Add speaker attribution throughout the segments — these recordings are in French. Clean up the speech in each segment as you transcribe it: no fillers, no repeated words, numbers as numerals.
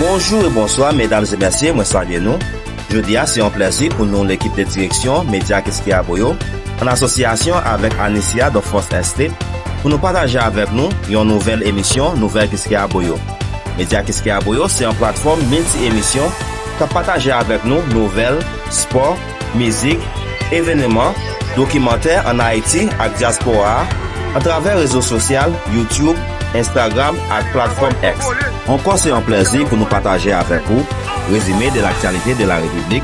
Speaker 1: Bonjour et bonsoir mesdames et messieurs, moi salue nous. Jeudi, c'est un plaisir pour nous l'équipe de direction Média Qu'est-ce Boyo, en association avec Anicia de Force ST, pour nous partager avec nous une nouvelle émission, Nouvelle Qu'est-ce Boyo. Média Qu'est-ce Boyo, c'est une plateforme multi-émission qui partage avec nous nouvelles, sport, musique, événements, documentaires en Haïti et diaspora à travers les réseaux sociaux, YouTube, Instagram et plateforme X. Encore c'est un plaisir pour nous partager avec vous résumé de l'actualité de la République.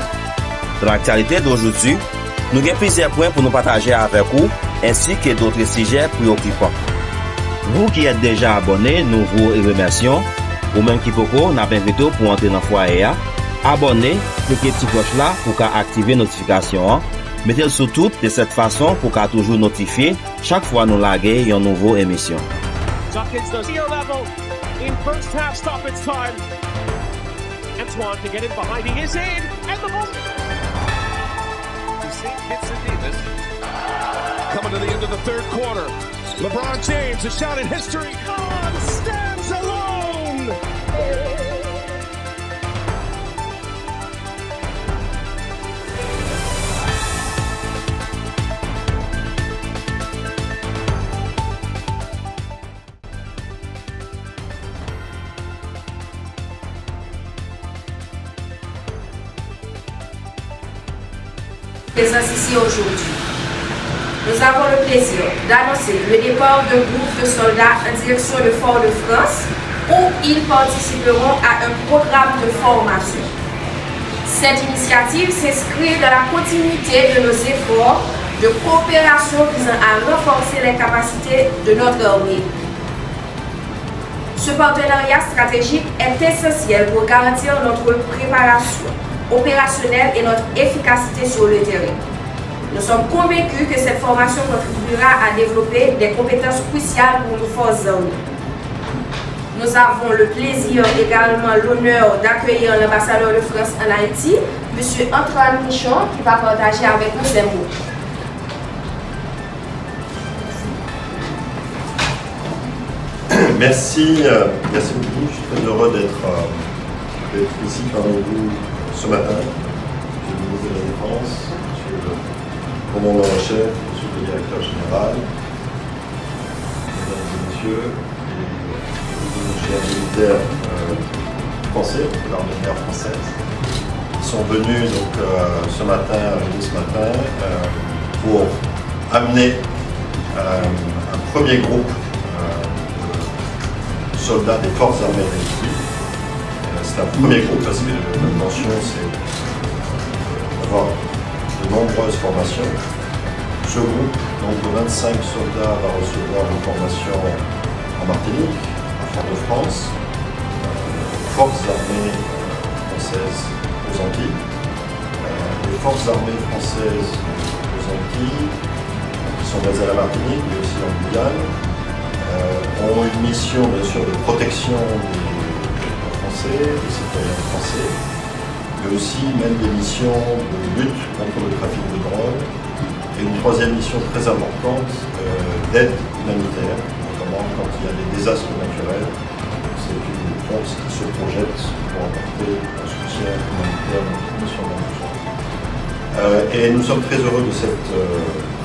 Speaker 1: Dans l'actualité d'aujourd'hui, nous avons plusieurs points pour nous partager avec vous ainsi que d'autres sujets préoccupants. Vous qui êtes déjà abonnés, nous vous remercions. Ou même qui peut nous invité pour entrer dans le foyer. Abonnez, cliquez sur la cloche là pour activer les notifications. Mettez-le sur tout de cette façon pour qu'à toujours notifier chaque fois nous laguer une nouvelle émission.
Speaker 2: In first half stoppage time. Antoine to get in behind. He is in. And the ball. You see Kitson Davis. Coming to the end of the third quarter. LeBron James, a shot in history. God stands alone.
Speaker 3: Présence ici aujourd'hui. Nous avons le plaisir d'annoncer le départ d'un groupe de soldats en direction de Fort-de-France où ils participeront à un programme de formation. Cette initiative s'inscrit dans la continuité de nos efforts de coopération visant à renforcer les capacités de notre armée. Ce partenariat stratégique est essentiel pour garantir notre préparation opérationnelle et notre efficacité sur le terrain. Nous sommes convaincus que cette formation contribuera à développer des compétences cruciales pour nos forces armées. Nous avons le plaisir, également l'honneur d'accueillir l'ambassadeur de France en Haïti, M. Antoine Michon, qui va partager avec nous ses mots.
Speaker 4: Merci beaucoup. Je suis très heureux d'être ici parmi vous ce matin. Monsieur le ministre de la Défense, Monsieur le commandant en chef, Monsieur le directeur général, Mesdames et Messieurs, et nos chers militaires français, de l'armée de l'air française, qui sont venus donc, ce matin pour amener un premier groupe de soldats des forces armées d'Haïti. C'est un premier groupe parce que l'intention c'est d'avoir de nombreuses formations. Ce groupe donc, de 25 soldats va recevoir une formation en Martinique, à Fort-de-France, forces armées françaises aux Antilles. Les forces armées françaises aux Antilles, qui sont basées à la Martinique, mais aussi en Guyane, ont une mission bien sûr de protection des citoyens français, mais aussi même des missions de lutte contre le trafic de drogue et une troisième mission très importante d'aide humanitaire, notamment quand il y a des désastres naturels. C'est une force qui se projette pour apporter un soutien humanitaire international. Et nous sommes très heureux de cette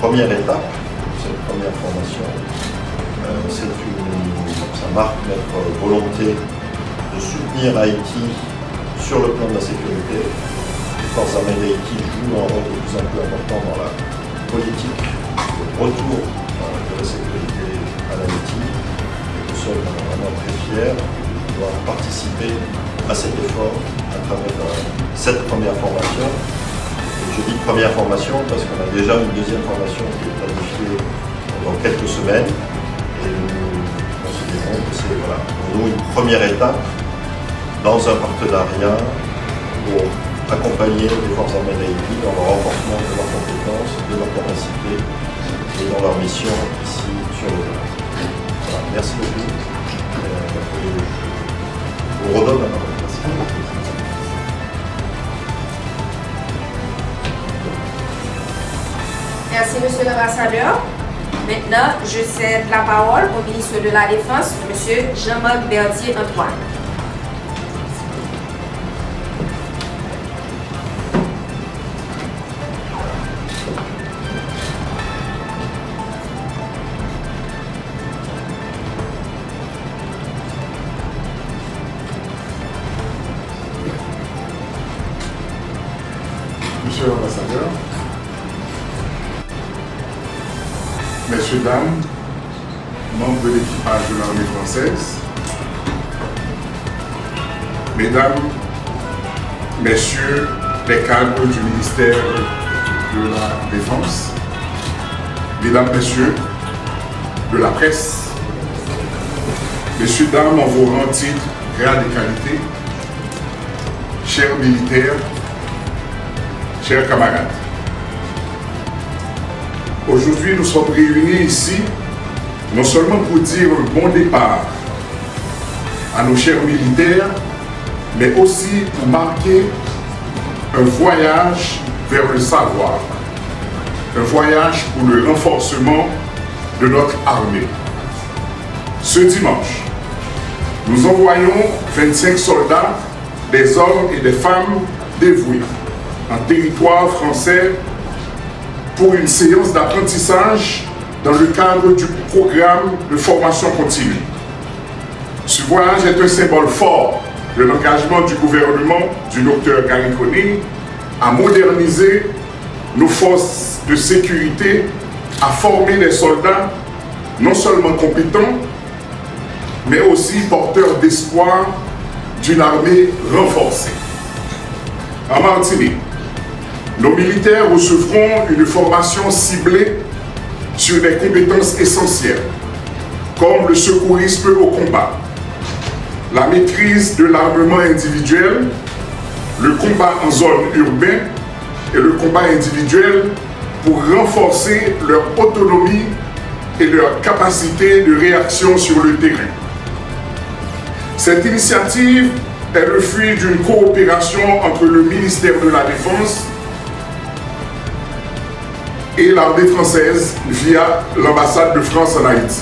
Speaker 4: première étape, de cette première formation. Ça marque notre volonté de soutenir Haïti sur le plan de la sécurité. Les forces armées d'Haïti jouent un rôle de plus en plus important dans la politique de retour de la sécurité à Haïti. Et nous sommes vraiment très fiers de pouvoir participer à cet effort à travers cette première formation. Et je dis première formation parce qu'on a déjà une deuxième formation qui est planifiée dans quelques semaines. Et nous considérons que c'est pour nous une première étape dans un partenariat pour accompagner les forces armées d'Haïti dans le renforcement de leurs compétences, de leurs capacités et dans leur mission ici sur le terrain. Voilà, merci beaucoup. Je vous redonne la parole. Merci.
Speaker 3: Merci, Monsieur l'ambassadeur. Maintenant, je cède la parole au ministre de la Défense, M. Jean-Marc Berthier Antoine.
Speaker 5: Monsieur l'ambassadeur, messieurs, dames, membres de l'équipage de l'armée française, mesdames, messieurs les cadres du ministère de la Défense, mesdames, messieurs de la presse, messieurs, dames, en vos rangs, titres, grades et qualités, chers militaires, chers camarades. Aujourd'hui, nous sommes réunis ici, non seulement pour dire un bon départ à nos chers militaires, mais aussi pour marquer un voyage vers le savoir, un voyage pour le renforcement de notre armée. Ce dimanche, nous envoyons 25 soldats, des hommes et des femmes dévoués en territoire français pour une séance d'apprentissage dans le cadre du programme de formation continue. Ce voyage est un symbole fort de l'engagement du gouvernement du Dr Gary Conille à moderniser nos forces de sécurité, à former des soldats non seulement compétents, mais aussi porteurs d'espoir d'une armée renforcée. En Martinique, nos militaires recevront une formation ciblée sur des compétences essentielles, comme le secourisme au combat, la maîtrise de l'armement individuel, le combat en zone urbaine et le combat individuel pour renforcer leur autonomie et leur capacité de réaction sur le terrain. Cette initiative est le fruit d'une coopération entre le ministère de la Défense et l'armée française via l'ambassade de France en Haïti.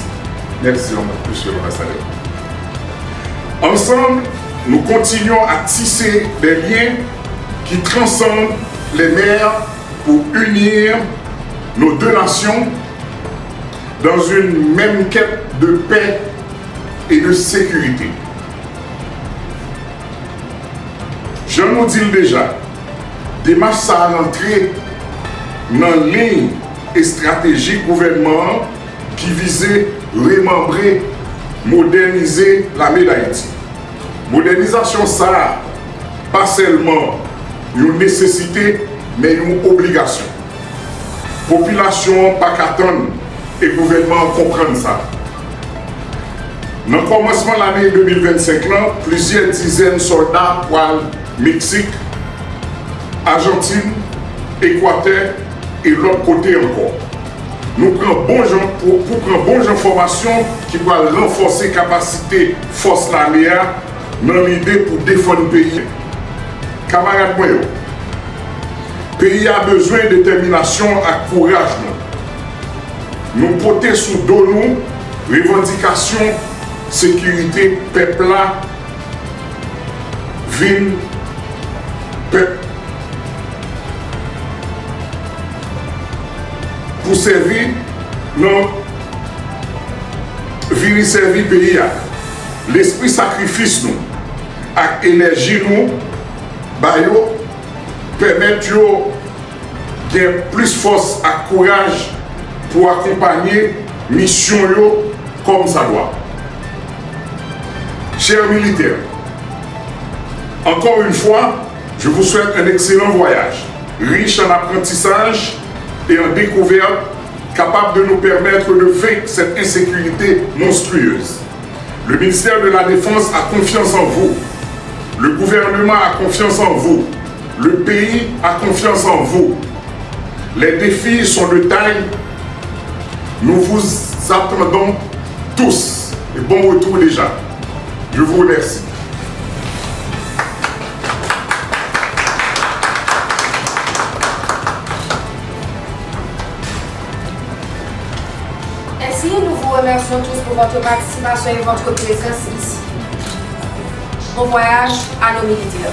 Speaker 5: Merci, monsieur l'ambassadeur. Ensemble, nous continuons à tisser des liens qui transcendent les mers pour unir nos deux nations dans une même quête de paix et de sécurité. Je nous dis déjà, démarche ça rentré dans la ligne et stratégie gouvernement qui visait remembrer, moderniser l'armée d'Haïti. Modernisation ça, pas seulement une nécessité, mais une obligation. Population pas qu'attendre et gouvernement comprendre ça. Dans le commencement de l'année 2025, plusieurs dizaines de soldats pour le Mexique, Argentine, Équateur et l'autre côté encore. Nous prenons bon genre pour prendre bon genre formation qui va renforcer la capacité force l'armée dans l'idée pour défendre le pays. Camarades, le pays a besoin de détermination et courage. Nous porter sous dos nous revendication, sécurité, peuple là, ville, peuple. Pour servir, non, venir servir le pays. L'esprit sacrifice nous, avec l'énergie nous, permettre de plus force et courage pour accompagner la mission comme ça doit. Chers militaires, encore une fois, je vous souhaite un excellent voyage, riche en apprentissage et en découverte, capable de nous permettre de vaincre cette insécurité monstrueuse. Le ministère de la Défense a confiance en vous. Le gouvernement a confiance en vous. Le pays a confiance en vous. Les défis sont de taille. Nous vous attendons tous. Et bon retour déjà. Je vous remercie.
Speaker 3: Ainsi, nous vous remercions tous pour votre participation et votre présence ici. Bon voyage à nos militaires.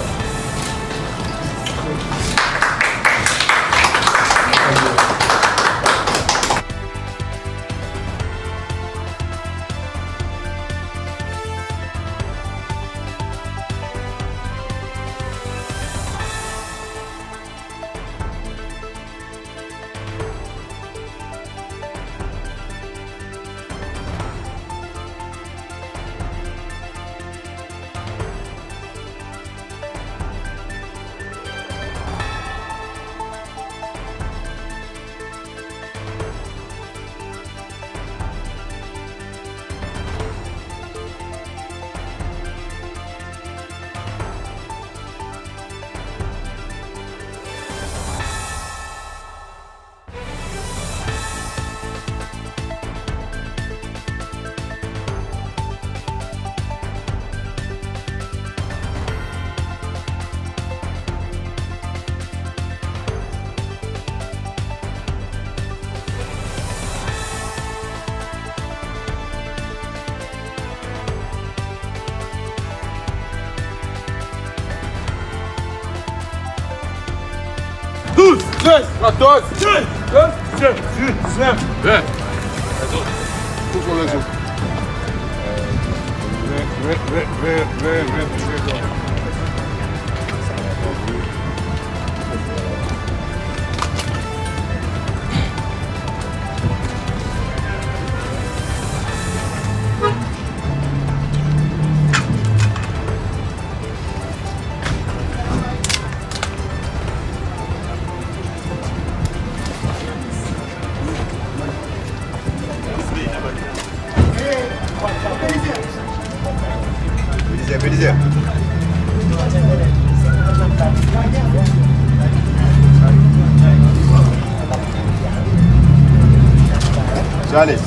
Speaker 4: Allez.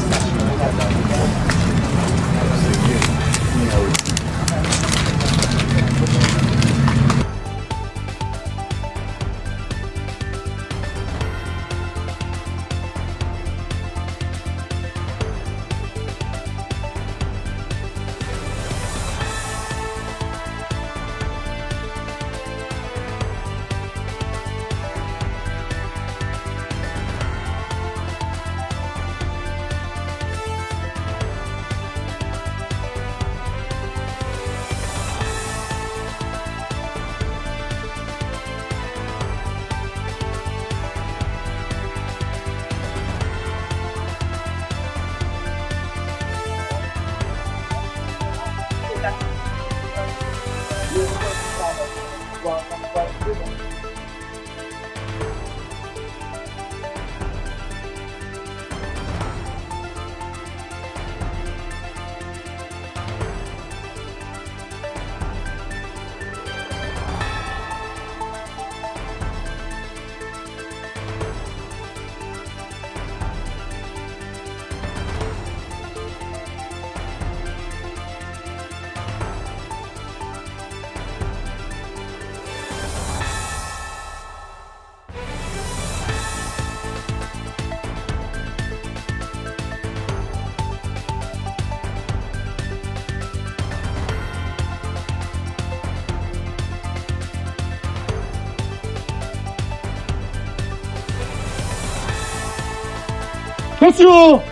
Speaker 6: Attention!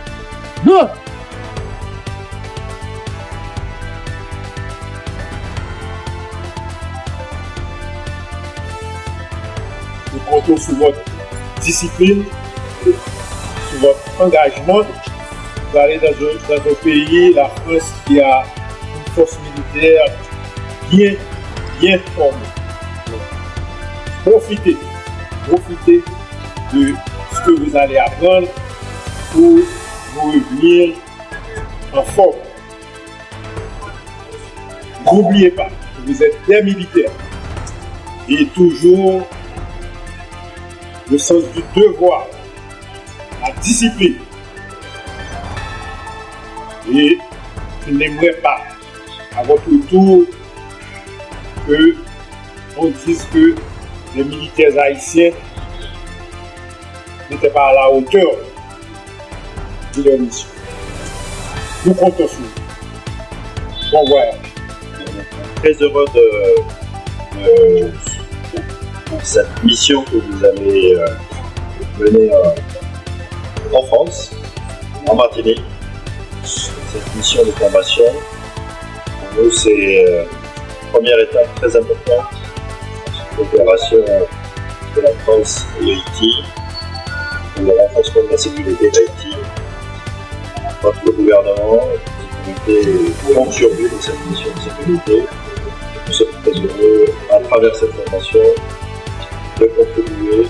Speaker 6: Deux! Nous comptons sur votre discipline, sur votre engagement. Vous allez dans un pays, la France, qui a une force militaire bien formée. Profitez de ce que vous allez apprendre pour vous revenir en forme. N'oubliez pas que vous êtes des militaires et toujours le sens du devoir, la discipline. Et je n'aimerais pas, à votre tour, que on dise que les militaires haïtiens n'étaient pas à la hauteur de leur mission. Nous comptons sur vous. Bon voyage.
Speaker 7: Très heureux de cette mission que vous avez menée en France, en Martinique. Cette mission de formation, pour nous, c'est une première étape très importante dans la coopération de la France et Haïti pour le renforcement de la sécurité d'Haïti. Votre gouvernement compte sur vous dans cette mission de sécurité. Nous sommes très heureux, à travers cette formation, de contribuer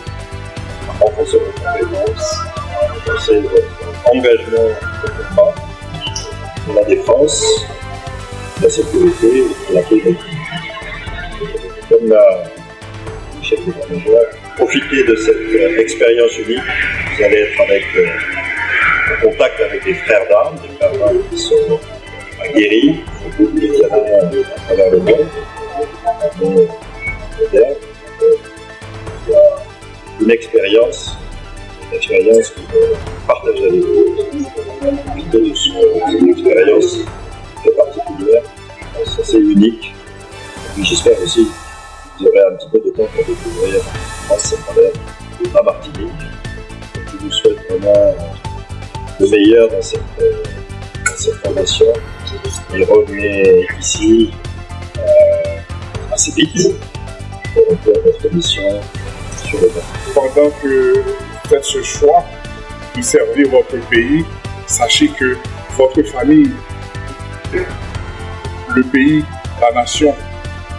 Speaker 7: à renforcer votre compétence, à renforcer votre engagement au combat pour la défense, la sécurité et la paix d'Haïti. Comme l'a dit le chef d'état-major, profitez de cette expérience unique. Vous allez être en contact avec des frères d'armes qui sont aguerris, qui allaient à travers le monde. Une expérience que partage avec vous. Profitez de cette expérience très particulière, assez unique. Et puis j'espère aussi que vous aurez un petit peu de temps pour découvrir France à travers la Martinique. Je vous souhaite vraiment le meilleur dans cette formation et revenez ici assez vite pour remplir votre mission sur le terrain.
Speaker 5: Pendant que vous faites ce choix de servir votre pays, sachez que votre famille, le pays, la nation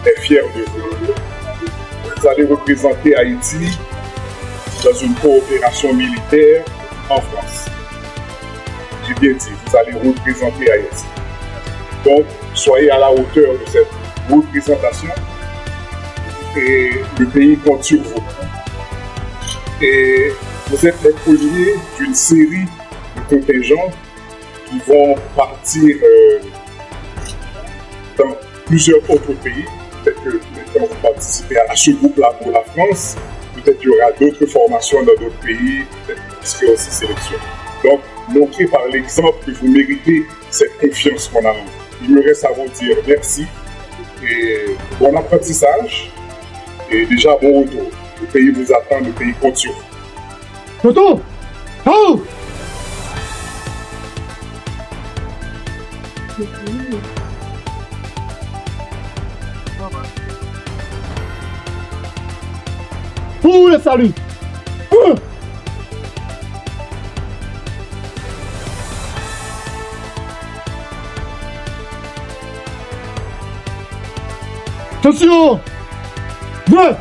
Speaker 5: est fière de vous. Vous allez représenter Haïti dans une coopération militaire en France. J'ai bien dit, vous allez représenter Haïti. Donc, soyez à la hauteur de cette représentation et le pays compte sur vous. Et vous êtes les premiers d'une série de contingents qui vont partir dans plusieurs autres pays. Peut-être que maintenant vous participez à ce groupe-là pour la France. Peut-être qu'il y aura d'autres formations dans d'autres pays. Peut-être que vous serez aussi sélectionnés. Donc, montrez par l'exemple que vous méritez cette confiance qu'on a en vous. Il me reste à vous dire merci et bon apprentissage et déjà bon retour. Le pays vous attend, le pays compte sur vous.
Speaker 6: Toto! Oh! Pour le salut! Attention! 2!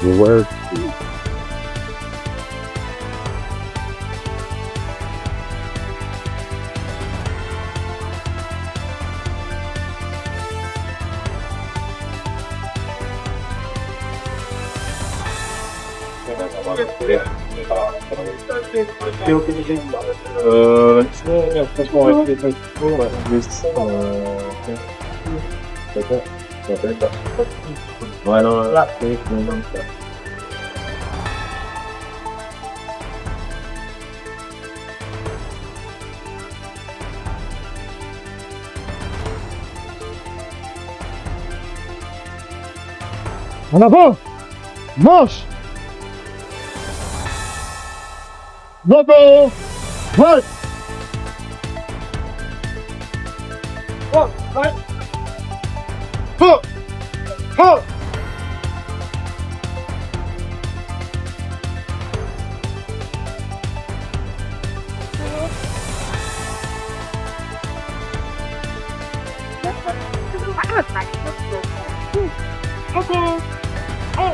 Speaker 8: Where?
Speaker 6: En avant! Marche! D'accord! Ouais! Oh! Ouais! Oh! Oh! Okay. Oh.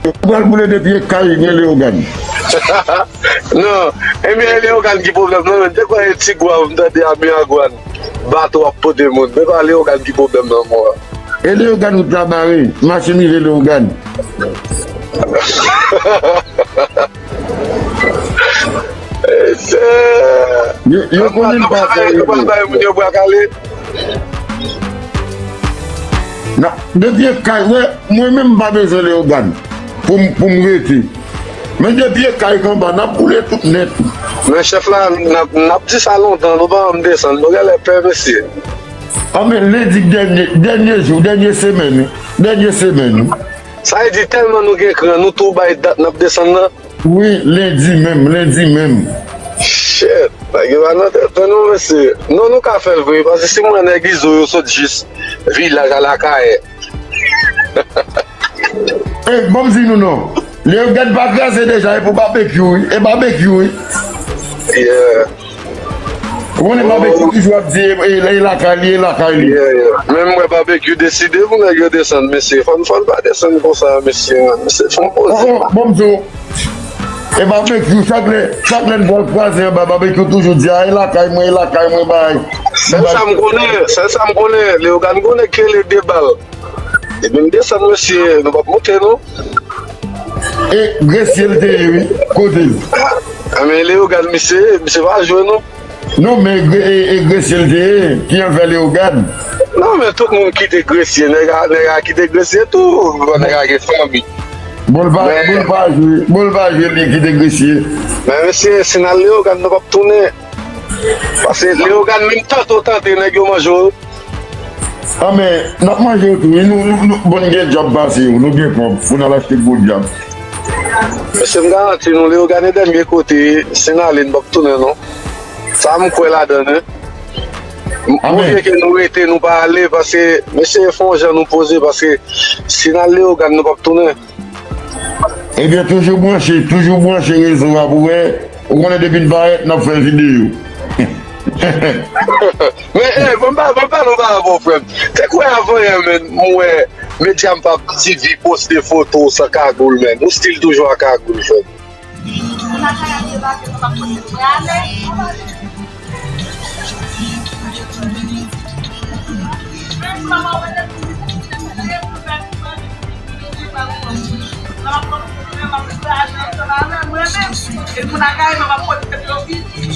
Speaker 8: Pourquoi vous voulez depuis Kaï et Léogan?
Speaker 9: Non, et bien Léogan qui problème, non, dès qu'on est Tigouan, on a dit à Miagouan, bateau à pot de monde, mais pas Léogan qui problème, non, moi.
Speaker 8: Et Léogan ou travaille, machine et Léogan. Yo connais pas ça. Non, depuis Kaï, moi-même pas besoin de Léogan pour me retirer. Mais depuis Kaï, on va pouler tout net.
Speaker 9: Mais chef là, n'a dit ça longtemps, nous va me descendre, nous allons faire monsieur.
Speaker 8: Ah mais lundi dernier jour, dernière semaine.
Speaker 9: Ça a dit tellement nous que nous tout bail date n'a descendre.
Speaker 8: Oui, lundi même.
Speaker 9: Shit. Non, monsieur. Non, nous qu'à faire vrai, parce que si moi, on église, on saute juste village à la caille.
Speaker 8: Eh, bon, dis nous non. Les gars pas grâce déjà pour barbecue. Et barbecue.
Speaker 9: Yeah.
Speaker 8: On est barbecue qui joue dire la caille.
Speaker 9: Même moi, barbecue décidé, vous n'avez descendre, monsieur. Il ne faut pas descendre comme ça, monsieur.
Speaker 8: Bon, et barbecue, chaque fois croiser, barbecue toujours dit, la caille, bye.
Speaker 9: Ça me connaît, les organes connaissent que les débats. Et même descendre, monsieur, nous ne pouvons pas monter, non?
Speaker 8: Et Gressier, oui, côté.
Speaker 9: Ah, mais les organes, monsieur va jouer, non?
Speaker 8: Non, mais Gressier, qui a fait les organes?
Speaker 9: Non, mais tout le monde quitte Gressier, n'a quitté Gressier, tout, n'a quitté famille.
Speaker 8: Bon, pas jouer qui dégressier.
Speaker 9: Mais monsieur, si dans les organes, nous ne pouvons pas tourner. Parce que les organes, même tantôt, nous mangeons.
Speaker 8: Ah, mais nous mangeons tout. Nous bon job passé, nous bien propre. Nous allons acheter bon job.
Speaker 9: Monsieur, je garantis, nous les organes de mes côtés, si nous allons pas tourner, non? Ça me croit là-dedans. Moi, que nous étions, nous pas aller parce que monsieur, faut que nous poser parce que si nous les organes, nous ne pouvons pas tourner.
Speaker 8: Eh bien, toujours branché réseau à vous. On est depuis une barrette, nous faisons une vidéo.
Speaker 9: Mais, on va pas avoir problème. C'est quoi avant, moi, Mediam Pap TV poste des photos sans cagoule, man. Ou style toujours à cagoule,
Speaker 10: Ele